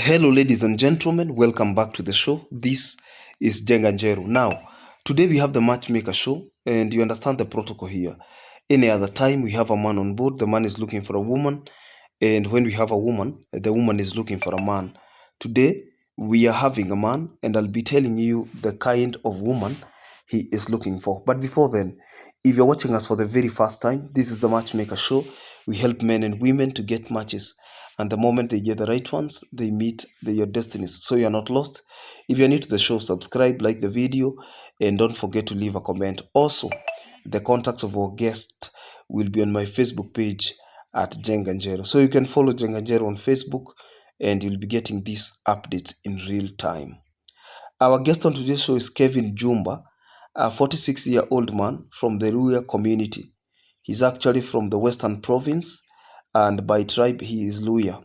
Hello, ladies and gentlemen. Welcome back to the show. This is Jenga Njeru. Now, today we have the Matchmaker show, and you understand the protocol here. Any other time we have a man on board, the man is looking for a woman, and when we have a woman, the woman is looking for a man. Today, we are having a man, and I'll be telling you the kind of woman he is looking for. But before then, if you're watching us for the very first time, this is the Matchmaker show. We help men and women to get matches, and the moment they get the right ones, they meet your destinies, so you're not lost. If you're new to the show, subscribe, like the video, and don't forget to leave a comment. Also, the contacts of our guest will be on my Facebook page at Jenga Njeru, so you can follow Jenga Njeru on Facebook, and you'll be getting these updates in real time. Our guest on today's show is Kevin Jumba, a 46-year-old man from the Luhya community. He's actually from the Western Province, and by tribe he is Luhya.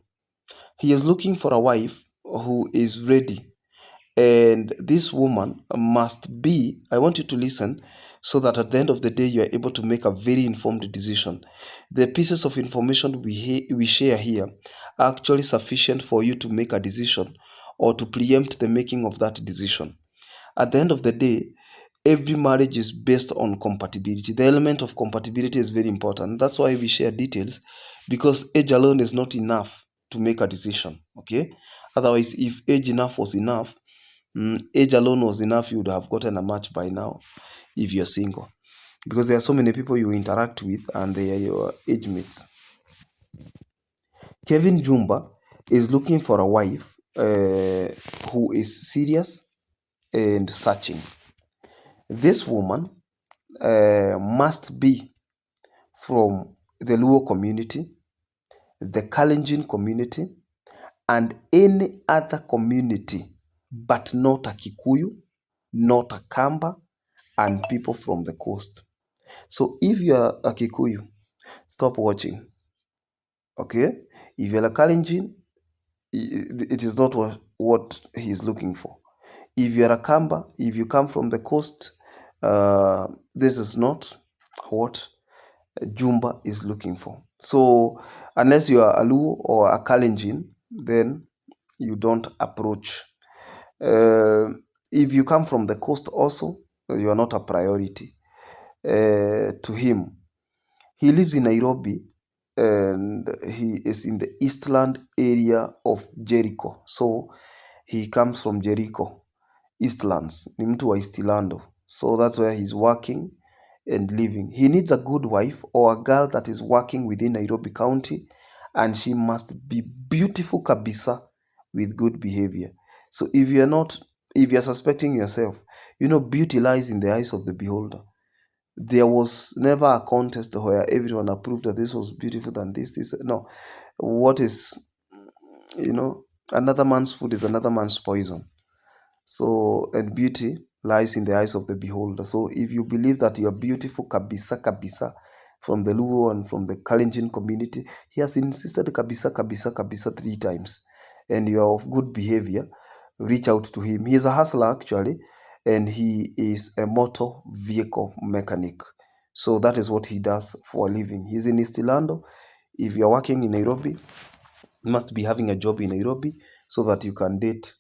He is looking for a wife who is ready, and this woman must be, I want you to listen, so that at the end of the day you are able to make a very informed decision. The pieces of information we share here are actually sufficient for you to make a decision or to preempt the making of that decision. At the end of the day, every marriage is based on compatibility. The element of compatibility is very important. That's why we share details, because age alone is not enough to make a decision. Okay? Otherwise, if age enough was enough, age alone was enough, you would have gotten a match by now if you're single. Because there are so many people you interact with and they are your age mates. Kevin Jumba is looking for a wife who is serious and searching. This woman must be from the Luo community, the Kalenjin community, and any other community, but not a Kikuyu, not a Kamba, and people from the coast. So if you are a Kikuyu, stop watching. Okay? If you're a Kalenjin, it is not what he is looking for. If you are a Kamba, if you come from the coast, this is not what Jumba is looking for. So unless you are a Luo or a Kalenjin, then you don't approach. If you come from the coast also, you are not a priority to him. He lives in Nairobi, and he is in the Eastland area of Jericho. So he comes from Jericho, Eastlands, ni mtu wa Eastlando. So that's where he's working and living. He needs a good wife or a girl that is working within Nairobi County, and she must be beautiful kabisa with good behavior. So if you're suspecting yourself, beauty lies in the eyes of the beholder. There was never a contest where everyone approved that this was beautiful than this. No. What is, another man's food is another man's poison. So, and beauty lies in the eyes of the beholder. So if you believe that you are beautiful kabisa kabisa from the Luo and from the Kalenjin community, he has insisted kabisa kabisa kabisa 3 times, and you are of good behavior, reach out to him. He is a hustler actually, and he is a motor vehicle mechanic. So that is what he does for a living. He's in Eastlando. If you're working in Nairobi, you must be having a job in Nairobi so that you can date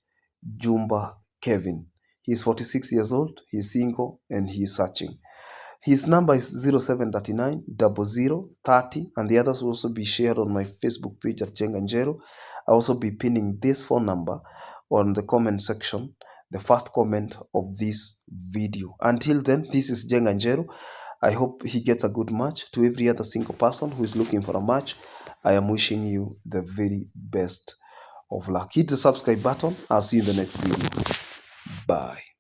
Jumba Kevin. He's 46 years old, he's single, and he's searching. His number is 0739 00 30, and the others will also be shared on my Facebook page at Jenga Njeru. I'll also be pinning this phone number on the comment section, the first comment of this video. Until then, this is Jenga Njeru. I hope he gets a good match. To every other single person who is looking for a match, I am wishing you the very best of luck. Hit the subscribe button. I'll see you in the next video. Bye.